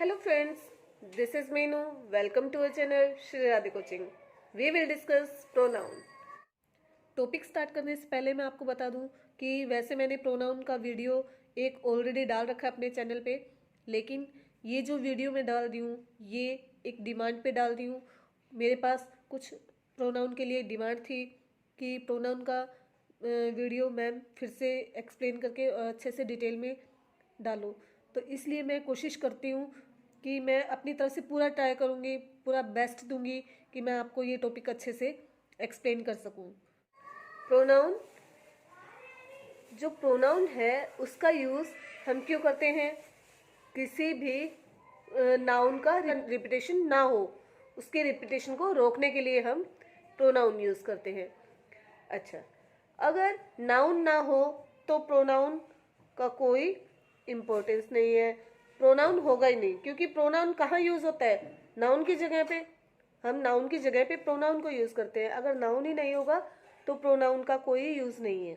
Hello friends, this is Meenu. Welcome to our channel Shri Radhe Coaching. We will discuss pronoun. Topic start करने से पहले मैं आपको बता दूं कि वैसे मैंने प्रोनाउन का वीडियो एक ऑलरेडी डाल रखा है अपने चैनल पे, लेकिन ये जो वीडियो मैं डाल रही हूँ ये एक डिमांड पे डाल रही हूँ। मेरे पास कुछ प्रोनाउन के लिए डिमांड थी कि प्रोनाउन का वीडियो मैम फिर से एक्सप्लेन करके अच्छे से डिटेल में डालो, तो इसलिए मैं कोशिश करती हूँ कि मैं अपनी तरफ से पूरा ट्राई करूँगी, पूरा बेस्ट दूंगी कि मैं आपको ये टॉपिक अच्छे से एक्सप्लेन कर सकूँ। प्रोनाउन, जो प्रोनाउन है उसका यूज़ हम क्यों करते हैं? किसी भी नाउन का रिपीटेशन ना हो, उसके रिपीटेशन को रोकने के लिए हम प्रोनाउन यूज़ करते हैं। अच्छा, अगर नाउन ना हो तो प्रोनाउन का कोई इम्पोर्टेंस नहीं है, प्रोनाउन होगा ही नहीं, क्योंकि प्रोनाउन कहाँ यूज़ होता है? नाउन की जगह पे। हम नाउन की जगह पे प्रोनाउन को यूज़ करते हैं। अगर नाउन ही नहीं होगा तो प्रोनाउन का कोई यूज़ नहीं है,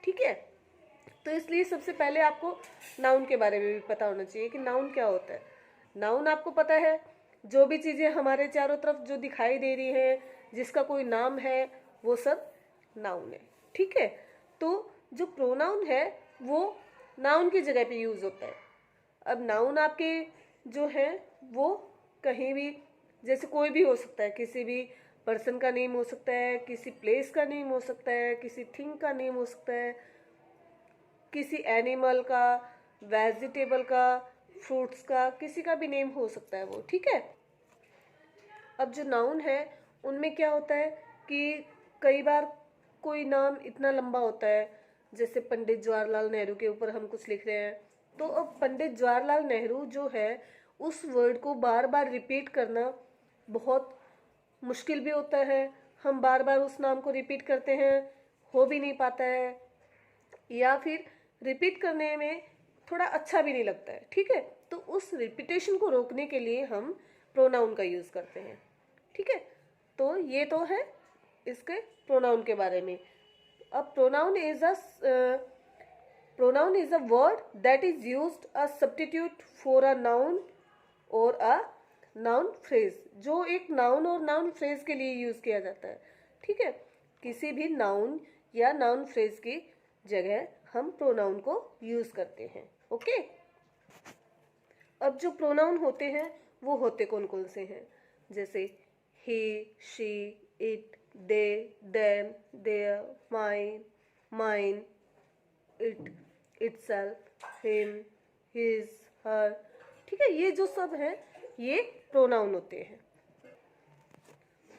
ठीक है। तो इसलिए सबसे पहले आपको नाउन के बारे में भी पता होना चाहिए कि नाउन क्या होता है। नाउन आपको पता है, जो भी चीज़ें हमारे चारों तरफ जो दिखाई दे रही हैं, जिसका कोई नाम है, वो सब नाउन है, ठीक है। तो जो प्रोनाउन है वो नाउन की जगह पे यूज़ होता है। अब नाउन आपके जो है वो कहीं भी, जैसे कोई भी हो सकता है, किसी भी पर्सन का नेम हो सकता है, किसी प्लेस का नेम हो सकता है, किसी थिंग का नेम हो सकता है, किसी एनिमल का, वेजिटेबल का, फ्रूट्स का, किसी का भी नेम हो सकता है वो, ठीक है। अब जो नाउन है उनमें क्या होता है कि कई बार कोई नाम इतना लंबा होता है, जैसे पंडित जवाहरलाल नेहरू के ऊपर हम कुछ लिख रहे हैं, तो अब पंडित जवाहरलाल नेहरू जो है उस वर्ड को बार बार रिपीट करना बहुत मुश्किल भी होता है। हम बार बार उस नाम को रिपीट करते हैं, हो भी नहीं पाता है, या फिर रिपीट करने में थोड़ा अच्छा भी नहीं लगता है, ठीक है। तो उस रिपीटेशन को रोकने के लिए हम प्रोनाउन का यूज़ करते हैं, ठीक है। तो ये तो है इसके प्रोनाउन के बारे में। अब pronoun is a word that is used a substitute for a noun और अ नाउन फ्रेज, जो एक नाउन और नाउन फ्रेज के लिए यूज किया जाता है, ठीक है। किसी भी नाउन या नाउन फ्रेज की जगह हम प्रोनाउन को यूज करते हैं, ओके। अब जो प्रोनाउन होते हैं वो होते कौन कौन से हैं? जैसे he, she, it, they, them, their, mine, mine, it, itself, him, his, her, ठीक है। ये जो सब है ये प्रोनाउन होते हैं।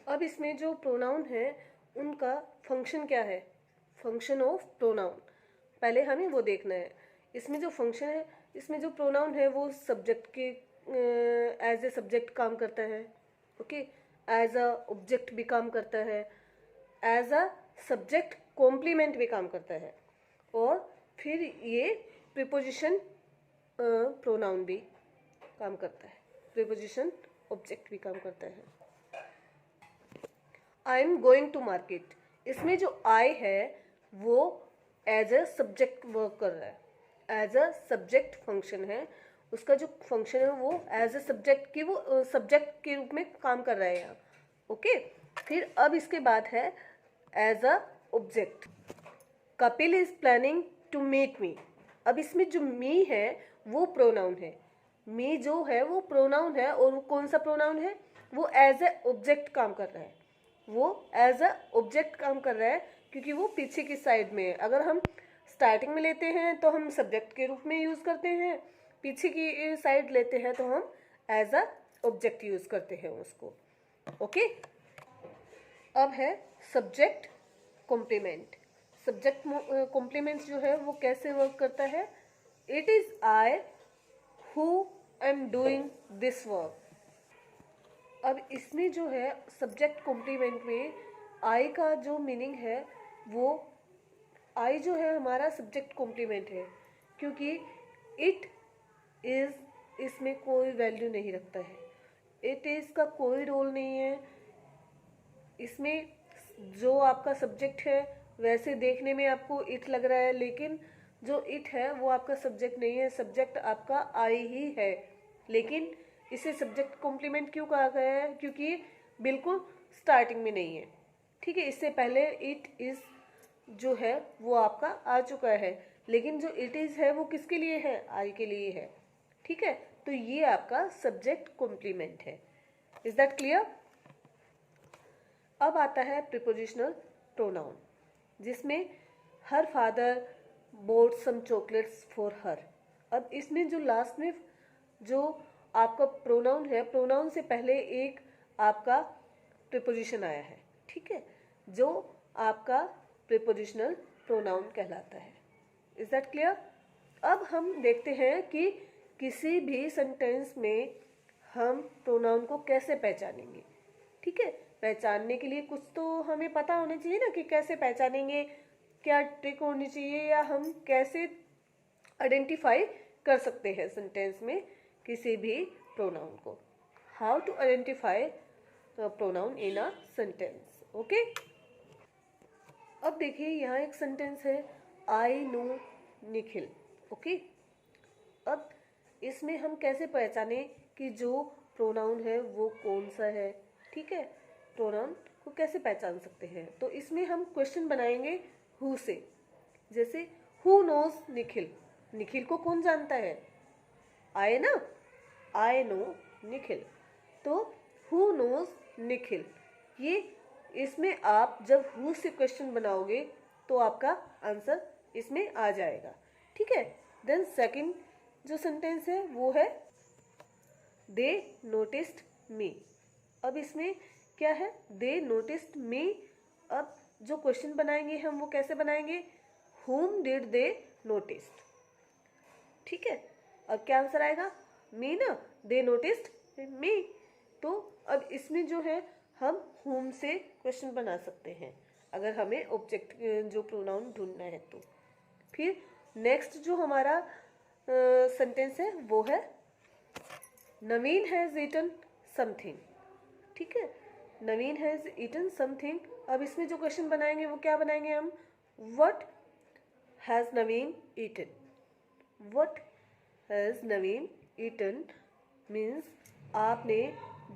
अब इसमें जो प्रोनाउन है उनका फंक्शन क्या है? फंक्शन ऑफ प्रोनाउन पहले हमें वो देखना है। इसमें जो फंक्शन है, इसमें जो प्रोनाउन है वो सब्जेक्ट के एज ए सब्जेक्ट काम करता है, ओके। एज अ ऑब्जेक्ट भी काम करता है, एज अ सब्जेक्ट कॉम्प्लीमेंट भी काम करता है, और फिर ये प्रीपोजिशन प्रोनाउन भी काम करता है, प्रीपोजिशन ऑब्जेक्ट भी काम करता है। I am going to market, इसमें जो आई है वो एज अ सब्जेक्ट वर्क कर रहा है, एज अ सब्जेक्ट फंक्शन है। उसका जो फंक्शन है वो एज अ सब्जेक्ट की, वो सब्जेक्ट के रूप में काम कर रहा है यहाँ, ओके। फिर अब इसके बाद है as a object, Kapil is planning to meet me. अब इसमें जो मी है वो प्रोनाउन है, मी जो है वो प्रोनाउन है, और वो कौन सा प्रोनाउन है? वो एज ए ऑब्जेक्ट काम कर रहा है, वो एज अ ऑब्जेक्ट काम कर रहा है, क्योंकि वो पीछे की साइड में है। अगर हम स्टार्टिंग में लेते हैं तो हम सब्जेक्ट के रूप में यूज़ करते हैं, पीछे की साइड लेते हैं तो हम एज अ ऑब्जेक्ट यूज़ करते हैं उसको, ओके। अब है सब्जेक्ट कॉम्प्लीमेंट। सब्जेक्ट कॉम्प्लीमेंट जो है वो कैसे वर्क करता है? It is I who am doing this work. अब इसमें जो है सब्जेक्ट कॉम्प्लीमेंट में आई का जो मीनिंग है वो, आई जो है हमारा सब्जेक्ट कॉम्प्लीमेंट है, क्योंकि इट इज इसमें कोई वैल्यू नहीं रखता है, इट इज का कोई रोल नहीं है इसमें। जो आपका सब्जेक्ट है वैसे देखने में आपको इट लग रहा है, लेकिन जो इट है वो आपका सब्जेक्ट नहीं है, सब्जेक्ट आपका आई ही है, लेकिन इसे सब्जेक्ट कॉम्प्लीमेंट क्यों कहा गया है? क्योंकि ये बिल्कुल स्टार्टिंग में नहीं है, ठीक है। इससे पहले इट इज़ जो है वो आपका आ चुका है, लेकिन जो इट इज़ है वो किसके लिए है? आई के लिए है, ठीक है। तो ये आपका सब्जेक्ट कॉम्प्लीमेंट है। Is that clear? अब आता है प्रीपोजिशनल प्रोनाउन, जिसमें her father bought some chocolates for her. अब इसमें जो लास्ट में जो आपका प्रोनाउन है, प्रोनाउन से पहले एक आपका प्रीपोजिशन आया है, ठीक है, जो आपका प्रीपोजिशनल प्रोनाउन कहलाता है। Is that clear? अब हम देखते हैं कि किसी भी सेंटेंस में हम प्रोनाउन को कैसे पहचानेंगे, ठीक है। पहचानने के लिए कुछ तो हमें पता होना चाहिए ना कि कैसे पहचानेंगे, क्या ट्रिक होनी चाहिए, या हम कैसे आइडेंटिफाई कर सकते हैं सेंटेंस में किसी भी प्रोनाउन को। How to identify pronoun in a sentence, okay. अब देखिए यहाँ एक सेंटेंस है, आई नो निखिल, ओके। अब इसमें हम कैसे पहचाने कि जो प्रोनाउन है वो कौन सा है, ठीक है। प्रोनाउन को कैसे पहचान सकते हैं? तो इसमें हम क्वेश्चन बनाएंगे हु से। जैसे हु नोज निखिल, निखिल को कौन जानता है? आए ना, आई नो निखिल। तो हु नोज निखिल, ये इसमें आप जब हु से क्वेश्चन बनाओगे तो आपका आंसर इसमें आ जाएगा, ठीक है। देन सेकंड जो सेंटेंस है वो है दे नोटिस्ड मी। अब इसमें क्या है? दे नोटिस्ड मी। अब जो क्वेश्चन बनाएंगे हम वो कैसे बनाएंगे? whom did they noticed, ठीक है। अब क्या आंसर आएगा? मी ना, दे नोटिस्ड मी। तो अब इसमें जो है हम whom से क्वेश्चन बना सकते हैं अगर हमें ऑब्जेक्ट जो प्रोनाउन ढूंढना है तो। फिर नेक्स्ट जो हमारा सेंटेंस है वो है नवीन हैज ईटन समथिंग, ठीक है। Naveen has eaten something. अब इसमें जो क्वेश्चन बनाएंगे वो क्या बनाएंगे हम? What has Naveen eaten. What has Naveen eaten means आपने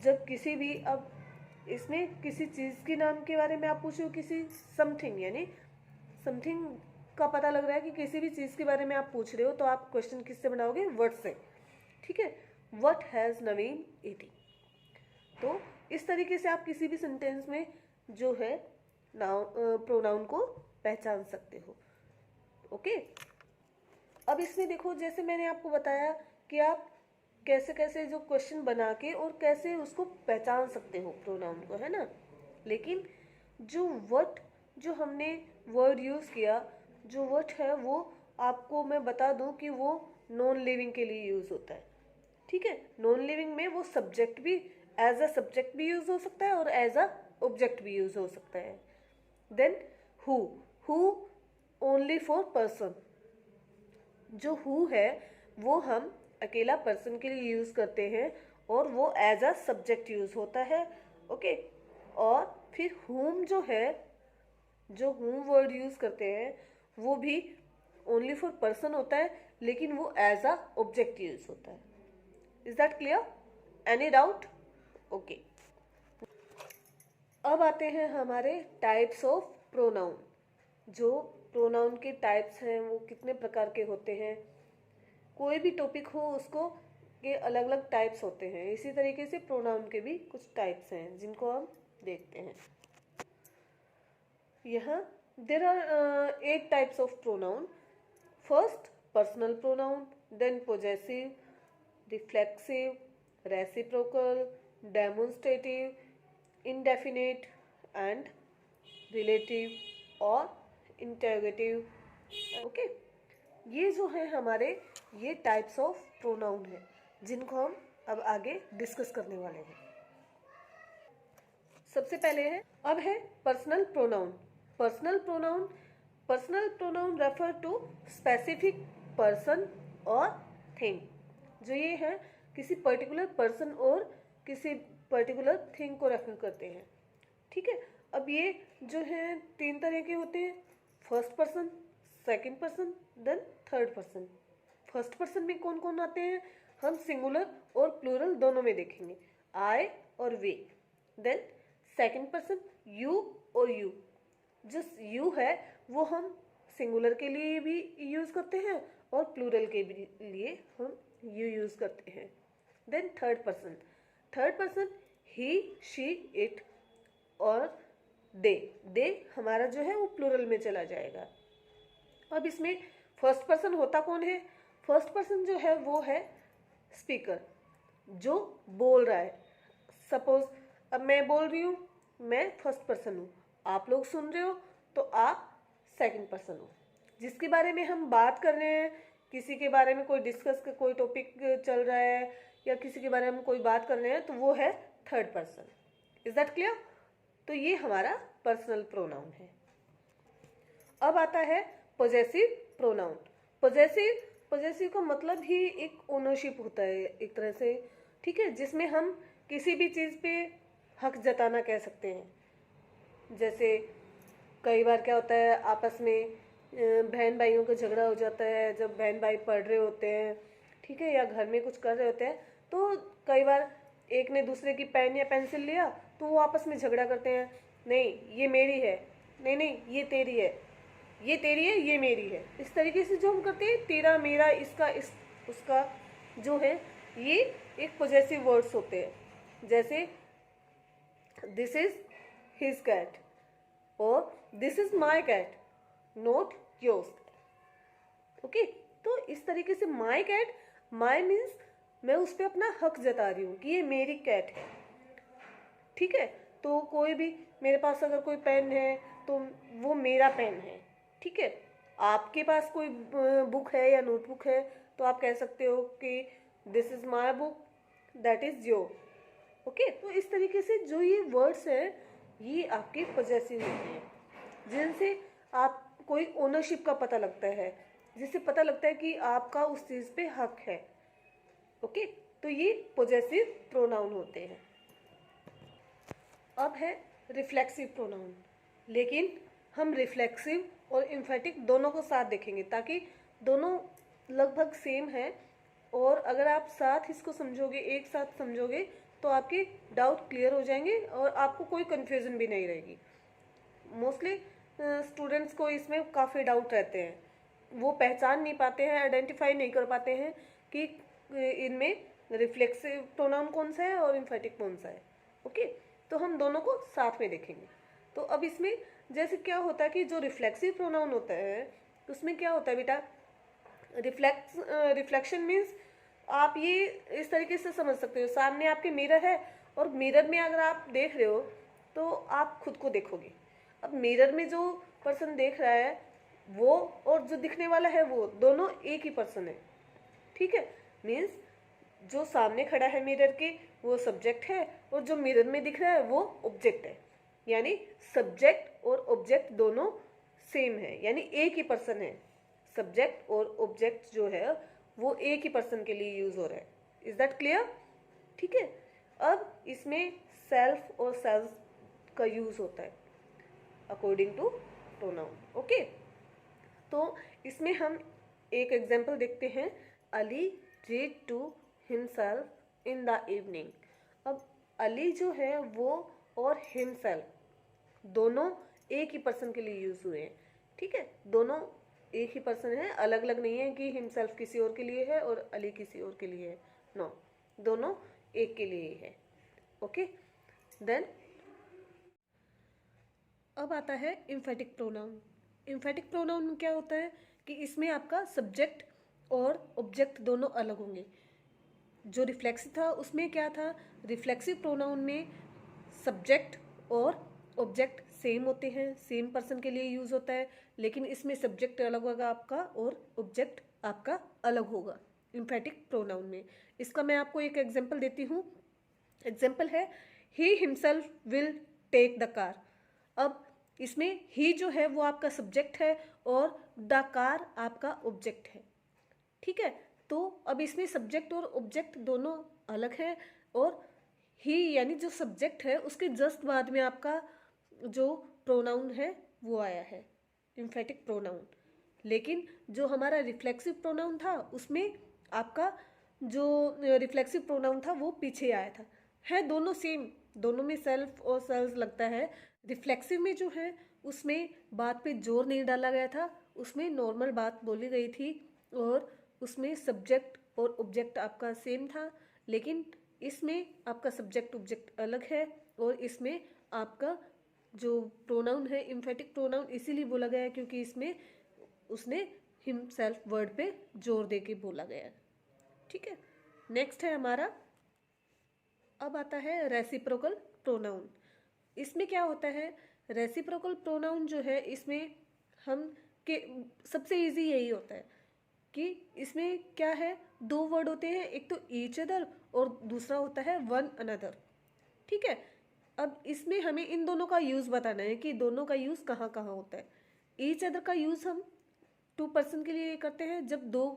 जब किसी भी, अब इसमें किसी चीज़ के नाम के बारे में आप पूछ रहे हो, किसी समथिंग यानी समथिंग का पता लग रहा है कि किसी भी चीज़ के बारे में आप पूछ रहे हो, तो आप क्वेश्चन किससे बनाओगे? व्हाट से, ठीक है। What has Naveen eating. तो इस तरीके से आप किसी भी सेंटेंस में जो है प्रोनाउन को पहचान सकते हो, ओके। अब इसमें देखो, जैसे मैंने आपको बताया कि आप कैसे कैसे जो क्वेश्चन बना के और कैसे उसको पहचान सकते हो प्रोनाउन को, है ना। लेकिन जो व्हाट जो हमने वर्ड यूज़ किया, जो व्हाट है वो आपको मैं बता दूं कि वो नॉन लिविंग के लिए यूज़ होता है, ठीक है। नॉन लिविंग में वो सब्जेक्ट भी एज अ सब्जेक्ट भी यूज़ हो सकता है और एज अ ऑब्जेक्ट भी यूज़ हो सकता है। Then who, who only for person. जो हु है वो हम अकेला पर्सन के लिए यूज़ करते हैं और वो एज अ सब्जेक्ट यूज़ होता है, ओके। और फिर हुम जो है, जो हुम वर्ड यूज़ करते हैं वो भी ओनली फॉर पर्सन होता है, लेकिन वो एज अ ऑब्जेक्ट यूज़ होता है। Is that clear? Any doubt? Okay. अब आते हैं हमारे टाइप्स ऑफ प्रोनाउन। जो प्रोनाउन के टाइप्स हैं वो कितने प्रकार के होते हैं। कोई भी टॉपिक हो उसको के अलग अलग टाइप्स होते हैं, इसी तरीके से प्रोनाउन के भी कुछ टाइप्स हैं जिनको हम देखते हैं। यहाँ there are 8 types of pronoun. First personal pronoun, then possessive, reflexive, reciprocal, demonstrative, indefinite and relative और interrogative, ओके। ये जो है हमारे ये टाइप्स ऑफ प्रोनाउन है जिनको हम अब आगे डिस्कस करने वाले हैं। सबसे पहले है, अब है personal pronoun. Personal pronoun, personal pronoun refer to specific person और थिंग। जो ये है किसी पर्टिकुलर पर्सन और किसी पर्टिकुलर थिंग को रेफर करते हैं, ठीक है। अब ये जो है 3 तरह के होते हैं, first person, second person, then third person. First person में कौन कौन आते हैं? हम सिंगुलर और प्लूरल दोनों में देखेंगे, आई और वे। देन सेकंड पर्सन यू और यू। जो यू है वो हम सिंगुलर के लिए भी यूज करते हैं और प्लूरल के लिए हम यू यूज करते हैं। Then third person he she it और दे हमारा जो है वो प्लूरल में चला जाएगा। अब इसमें फर्स्ट पर्सन होता कौन है? फर्स्ट पर्सन जो है वो है स्पीकर, जो बोल रहा है। सपोज अब मैं बोल रही हूँ, मैं फर्स्ट पर्सन हूँ, आप लोग सुन रहे हो तो आप सेकंड पर्सन हो। जिसके बारे में हम बात कर रहे हैं, किसी के बारे में कोई डिस्कस का कोई टॉपिक चल रहा है या किसी के बारे में कोई बात कर रहे हैं तो वो है third person. Is that clear? तो ये हमारा पर्सनल प्रोनाउन है। अब आता है पॉजेसिव प्रोनाउन। पॉजेसिव का मतलब ही एक ओनरशिप होता है एक तरह से, ठीक है, जिसमें हम किसी भी चीज़ पे हक जताना कह सकते हैं। जैसे कई बार क्या होता है आपस में बहन भाइयों का झगड़ा हो जाता है, जब बहन भाई पढ़ रहे होते हैं, ठीक है, या घर में कुछ कर रहे होते हैं, तो कई बार एक ने दूसरे की पेन या पेंसिल लिया तो वो आपस में झगड़ा करते हैं, नहीं ये मेरी है, नहीं नहीं ये तेरी है, ये तेरी है ये मेरी है। इस तरीके से जो हम करते हैं तेरा मेरा इसका इस उसका जो है, ये एक पॉजेसिव वर्ड्स होते हैं। जैसे दिस इज हिज कैट और this is my cat not yours. Okay, तो इस तरीके से माई कैट, माई मीन्स मैं उस पर अपना हक जता रही हूँ कि ये मेरी कैट है, ठीक है। तो कोई भी मेरे पास अगर कोई पेन है तो वो मेरा पेन है, ठीक है। आपके पास कोई बुक है या नोटबुक है तो आप कह सकते हो कि this is my book that is your. Okay, तो इस तरीके से जो ये वर्ड्स हैं ये आपके पॉजेसिव होते हैं, जिनसे आप कोई ओनरशिप का पता लगता है, जिससे पता लगता है कि आपका उस चीज़ पे हक है। ओके, तो ये पॉजेसिव प्रोनाउन होते हैं। अब है रिफ्लेक्सिव प्रोनाउन, लेकिन हम रिफ्लेक्सिव और इम्फेटिक दोनों को साथ देखेंगे ताकि दोनों लगभग सेम है, और अगर आप साथ इसको समझोगे, एक साथ समझोगे, तो आपके डाउट क्लियर हो जाएंगे और आपको कोई कन्फ्यूज़न भी नहीं रहेगी। मोस्टली स्टूडेंट्स को इसमें काफ़ी डाउट रहते हैं, वो पहचान नहीं पाते हैं, आइडेंटिफाई नहीं कर पाते हैं कि इनमें रिफ्लेक्सिव प्रोनाउन कौन सा है और इम्फेटिक कौन सा है। ओके, तो हम दोनों को साथ में देखेंगे। तो अब इसमें जैसे क्या होता है कि जो रिफ्लेक्सिव प्रोनाउन होता है उसमें क्या होता है बेटा, रिफ्लेक्शन मीन्स आप ये इस तरीके से समझ सकते हो, सामने आपके मिरर है और मिरर में अगर आप देख रहे हो तो आप खुद को देखोगे। अब मिरर में जो पर्सन देख रहा है वो और जो दिखने वाला है वो दोनों एक ही पर्सन है, ठीक है। मीन्स जो सामने खड़ा है मिरर के वो सब्जेक्ट है और जो मिरर में दिख रहा है वो ऑब्जेक्ट है, यानी सब्जेक्ट और ऑब्जेक्ट दोनों सेम है, यानी एक ही पर्सन है। सब्जेक्ट और ऑब्जेक्ट जो है वो एक ही पर्सन के लिए यूज हो रहा है। Is that clear? ठीक है। अब इसमें सेल्फ और सेल्फ का यूज होता है अकॉर्डिंग टू प्रोनाउन। ओके, तो इसमें हम एक एग्जांपल देखते हैं, Ali read to himself in the evening. अब अली जो है वो और हिमसेल्फ दोनों एक ही पर्सन के लिए यूज हुए हैं, ठीक है। दोनों एक ही पर्सन है, अलग अलग नहीं है कि हिमसेल्फ किसी और के लिए है और अली किसी और के लिए है, नो, दोनों एक के लिए ही है। ओके, देन अब आता है इम्फेटिक प्रोनाउन। इम्फेटिक प्रोनाउन में क्या होता है कि इसमें आपका सब्जेक्ट और ऑब्जेक्ट दोनों अलग होंगे। जो रिफ्लेक्सिव था उसमें क्या था, रिफ्लेक्सिव प्रोनाउन में सब्जेक्ट और ऑब्जेक्ट सेम होते हैं, सेम पर्सन के लिए यूज होता है, लेकिन इसमें सब्जेक्ट अलग होगा आपका और ऑब्जेक्ट आपका अलग होगा इम्फेटिक प्रोनाउन में। इसका मैं आपको एक एग्जांपल देती हूँ। एग्जांपल है, he himself will take the car. अब इसमें ही जो है वो आपका सब्जेक्ट है और द कार आपका ऑब्जेक्ट है, ठीक है। तो अब इसमें सब्जेक्ट और ऑब्जेक्ट दोनों अलग है और ही यानी जो सब्जेक्ट है उसके जस्ट बाद में आपका जो प्रोनाउन है वो आया है इम्फेटिक प्रोनाउन। लेकिन जो हमारा रिफ्लेक्सिव प्रोनाउन था उसमें आपका जो रिफ्लेक्सिव प्रोनाउन था वो पीछे आया था। है दोनों सेम, दोनों में सेल्फ और सेल्स लगता है। रिफ्लेक्सिव में जो है उसमें बात पे जोर नहीं डाला गया था, उसमें नॉर्मल बात बोली गई थी और उसमें सब्जेक्ट और ऑब्जेक्ट आपका सेम था। लेकिन इसमें आपका सब्जेक्ट ऑब्जेक्ट अलग है और इसमें आपका जो प्रोनाउन है एम्फेटिक प्रोनाउन इसीलिए बोला गया है क्योंकि इसमें उसने हिमसेल्फ वर्ड पे जोर दे के बोला गया है। ठीक है, नेक्स्ट है हमारा, अब आता है रेसिप्रोकल प्रोनाउन। इसमें क्या होता है, रेसिप्रोकल प्रोनाउन जो है इसमें हम के सबसे इजी यही होता है कि इसमें क्या है, दो वर्ड होते हैं, एक तो ईच अदर और दूसरा होता है वन अनदर। ठीक है, अब इसमें हमें इन दोनों का यूज़ बताना है कि दोनों का यूज़ कहाँ कहाँ होता है। ईच अदर का यूज़ हम टू पर्सन के लिए करते हैं, जब दो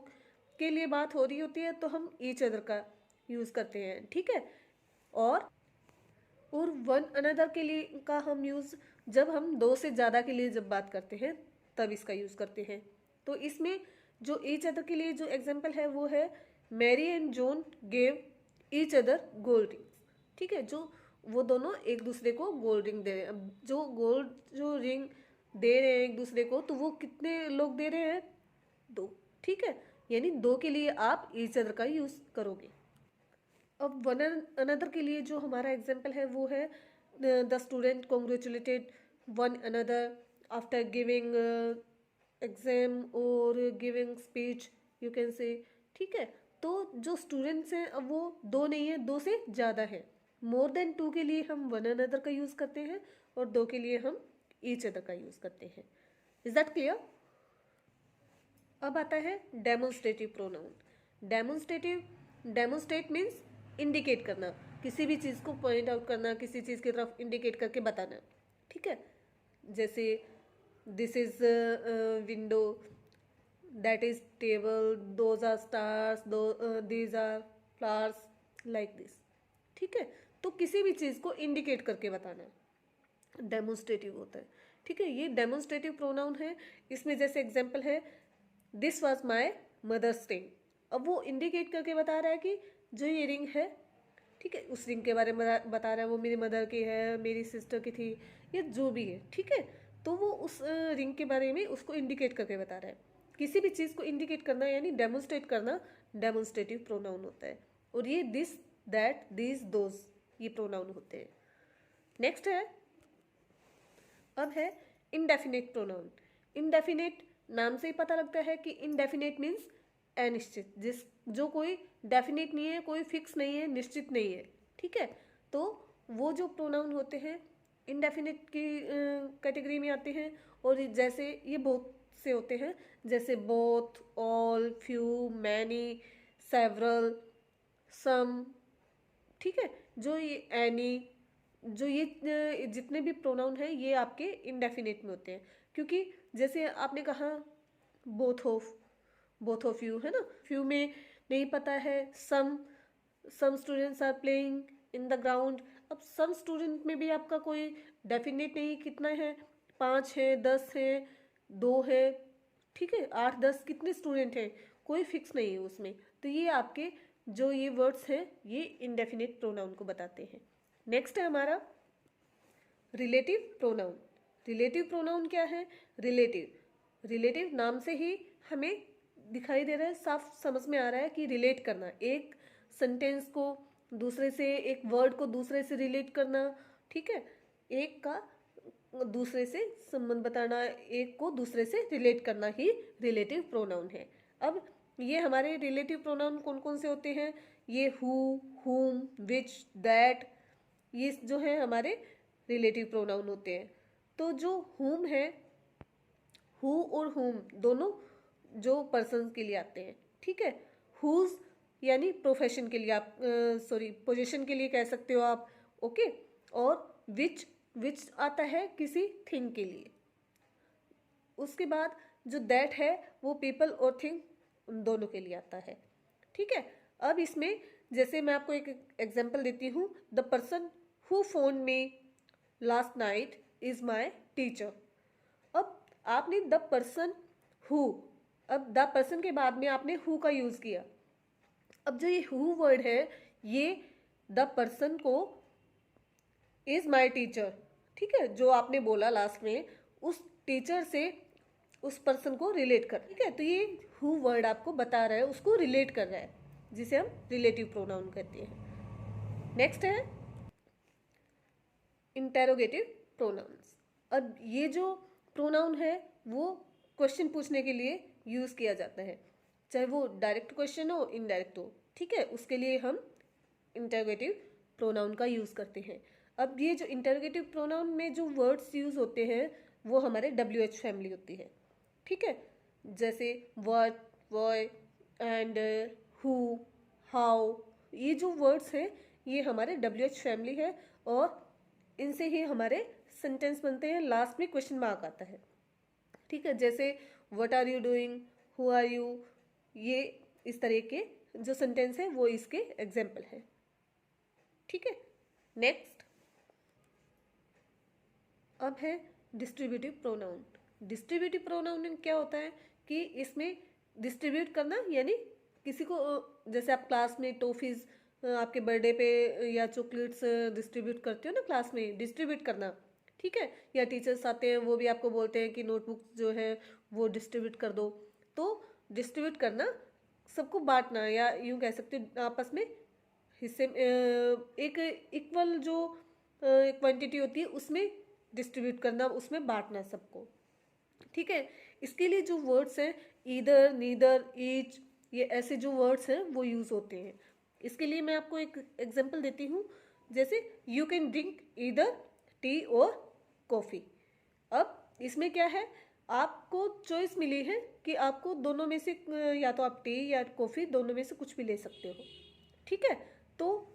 के लिए बात हो रही होती है तो हम ईच अदर का यूज़ करते हैं। ठीक है, और वन अनदर के लिए का हम यूज़ जब हम दो से ज़्यादा के लिए जब बात करते हैं तब इसका यूज़ करते हैं। तो इसमें जो ईच अदर के लिए जो एग्जांपल है वो है Mary and John gave each other gold rings. ठीक है, जो वो दोनों एक दूसरे को गोल्ड रिंग दे रहे हैं। अब जो गोल्ड जो रिंग दे रहे हैं एक दूसरे को, तो वो कितने लोग दे रहे हैं, दो। ठीक है, यानी दो के लिए आप ईच अदर का यूज़ करोगे। अब वन अनदर के लिए जो हमारा एग्जाम्पल है वो है the student congratulated one another after giving exam और giving speech, you can say. ठीक है, तो जो स्टूडेंट्स हैं अब वो दो नहीं है, दो से ज़्यादा है। मोर देन टू के लिए हम वन अनदर का यूज़ करते हैं और दो के लिए हम ईच अदर का यूज़ करते हैं। Is that clear? अब आता है demonstrative pronoun. Demonstrate means indicate करना, किसी भी चीज़ को पॉइंट आउट करना, किसी चीज़ की तरफ इंडिकेट करके बताना। ठीक है, जैसे this is window, that is table, those are stars, these are flowers, like this. ठीक है, तो किसी भी चीज़ को इंडिकेट करके बताना डेमोन्स्ट्रेटिव होता है। ठीक है, ये डेमोन्स्ट्रेटिव प्रोनाउन है। इसमें जैसे एग्जाम्पल है this was my mother's ring. अब वो इंडिकेट करके बता रहा है कि जो ये रिंग है, ठीक है, उस रिंग के बारे में बता रहा है, वो मेरी मदर की है, मेरी सिस्टर की थी, या जो भी है। ठीक है, तो वो उस रिंग के बारे में उसको इंडिकेट करके बता रहा है। किसी भी चीज़ को इंडिकेट करना यानी डेमोन्स्ट्रेट करना डेमोन्स्ट्रेटिव प्रोनाउन होता है। और ये दिस, दैट, दिस, दोज, ये प्रोनाउन होते हैं। नेक्स्ट है, अब है इनडेफिनेट प्रोनाउन। इनडेफिनेट नाम से ही पता लगता है कि इनडेफिनेट मीन्स अनिश्चित, जिस जो कोई डेफिनेट नहीं है, कोई फिक्स नहीं है, निश्चित नहीं है। ठीक है, तो वो जो प्रोनाउन होते हैं इनडेफिनेट की कैटेगरी में आते हैं। और जैसे ये बहुत से होते हैं, जैसे both, all, few, many, several, some. ठीक है, जो ये एनी, जो ये जितने भी प्रोनाउन हैं ये आपके इनडेफिनेट में होते हैं। क्योंकि जैसे आपने कहा बोथ ऑफ यू, है ना, फ्यू में नहीं पता है, some students are playing in the ground. अब सम स्टूडेंट में भी आपका कोई डेफिनेट नहीं कितना है, 5 है, 10 है, 2 है। ठीक है, 8, 10 कितने स्टूडेंट हैं, कोई फिक्स नहीं है उसमें। तो ये आपके जो ये वर्ड्स हैं ये इनडेफिनेट प्रोनाउन को बताते हैं। नेक्स्ट है हमारा रिलेटिव प्रोनाउन। रिलेटिव प्रोनाउन क्या है? रिलेटिव नाम से ही हमें दिखाई दे रहा है, साफ समझ में आ रहा है कि रिलेट करना, एक सेंटेंस को दूसरे से, एक वर्ड को दूसरे से रिलेट करना। ठीक है, एक का दूसरे से संबंध बताना, एक को दूसरे से रिलेट करना ही रिलेटिव प्रोनाउन है। अब ये हमारे रिलेटिव प्रोनाउन कौन कौन से होते हैं? ये हु, हुम, विच, दैट, ये जो है हमारे रिलेटिव प्रोनाउन होते हैं। तो जो हुम है, हु और हुम दोनों जो पर्सन के लिए आते हैं। ठीक है, हुज यानी प्रोफेशन के लिए आप, सॉरी, पोजीशन के लिए कह सकते हो आप। ओके, और विच आता है किसी थिंग के लिए। उसके बाद जो दैट है वो पीपल और थिंग उन दोनों के लिए आता है। ठीक है, अब इसमें जैसे मैं आपको एक एग्जांपल देती हूँ, the person who phone me last night is my teacher. अब आपने द पर्सन हु, अब द पर्सन के बाद में आपने हु का यूज किया। अब जो ये हु वर्ड है, ये द पर्सन को इज माई टीचर, ठीक है, जो आपने बोला लास्ट में, उस टीचर से उस पर्सन को रिलेट कर, ठीक है, तो ये हु वर्ड आपको बता रहा है, उसको रिलेट कर रहा है, जिसे हम रिलेटिव प्रोनाउन कहते हैं। नेक्स्ट है इंटेरोगेटिव प्रोनाउंस। अब ये जो प्रोनाउन है वो क्वेश्चन पूछने के लिए यूज किया जाता है, चाहे वो डायरेक्ट क्वेश्चन हो इनडायरेक्ट हो, ठीक है, उसके लिए हम इंटेरोगेटिव प्रोनाउन का यूज करते हैं। अब ये जो इंटेरोगेटिव प्रोनाउन में जो वर्ड्स यूज होते हैं वो हमारे WH फैमिली होती है, ठीक है, जैसे what, why and who, how, ये जो वर्ड्स हैं ये हमारे WH फैमिली है, और इनसे ही हमारे सेंटेंस बनते हैं, लास्ट में क्वेश्चन मार्क आता है, ठीक है, जैसे what are you doing, who are you, ये इस तरह के जो सेंटेंस है वो इसके एग्जाम्पल है, ठीक है। नेक्स्ट अब है डिस्ट्रीब्यूटिव प्रोनाउन। डिस्ट्रीब्यूटिव प्रोनाउन क्या होता है कि इसमें डिस्ट्रीब्यूट करना, यानी किसी को, जैसे आप क्लास में टॉफीज आपके बर्थडे पे या चॉकलेट्स डिस्ट्रीब्यूट करते हो ना क्लास में, डिस्ट्रीब्यूट करना, ठीक है, या टीचर्स आते हैं वो भी आपको बोलते हैं कि नोटबुक जो है वो डिस्ट्रीब्यूट कर दो, तो डिस्ट्रीब्यूट करना, सबको बांटना, या यूँ कह सकते हो आपस में हिस्से, एक इक्वल जो क्वांटिटी होती है उसमें डिस्ट्रीब्यूट करना, उसमें बांटना सबको, ठीक है। इसके लिए जो वर्ड्स हैं ईदर, नीदर, ईच, ये ऐसे जो वर्ड्स हैं वो यूज होते हैं। इसके लिए मैं आपको एक एग्जांपल देती हूँ, जैसे you can drink either T और कॉफ़ी। अब इसमें क्या है, आपको चॉइस मिली है कि आपको दोनों में से या तो आप टी या कॉफ़ी दोनों में से कुछ भी ले सकते हो, ठीक है, तो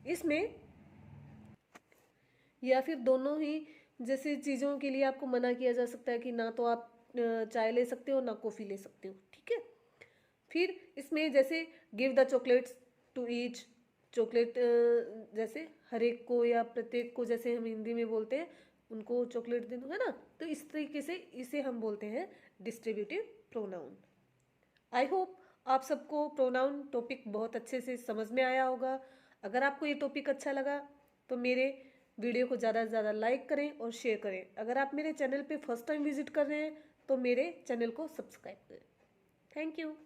इसमें या फिर दोनों ही जैसे चीज़ों के लिए आपको मना किया जा सकता है कि ना तो आप चाय ले सकते हो ना कॉफ़ी ले सकते हो, ठीक है। फिर इसमें जैसे give the chocolates to each, chocolate जैसे हर एक को या प्रत्येक को, जैसे हम हिंदी में बोलते हैं उनको चॉकलेट दे दो, है ना, तो इस तरीके से इसे हम बोलते हैं डिस्ट्रीब्यूटिव प्रोनाउन। आई होप आप सबको प्रोनाउन टॉपिक बहुत अच्छे से समझ में आया होगा। अगर आपको ये टॉपिक अच्छा लगा तो मेरे वीडियो को ज़्यादा से ज़्यादा लाइक करें और शेयर करें। अगर आप मेरे चैनल पे फर्स्ट टाइम विजिट कर रहे हैं तो मेरे चैनल को सब्सक्राइब करें। Thank you.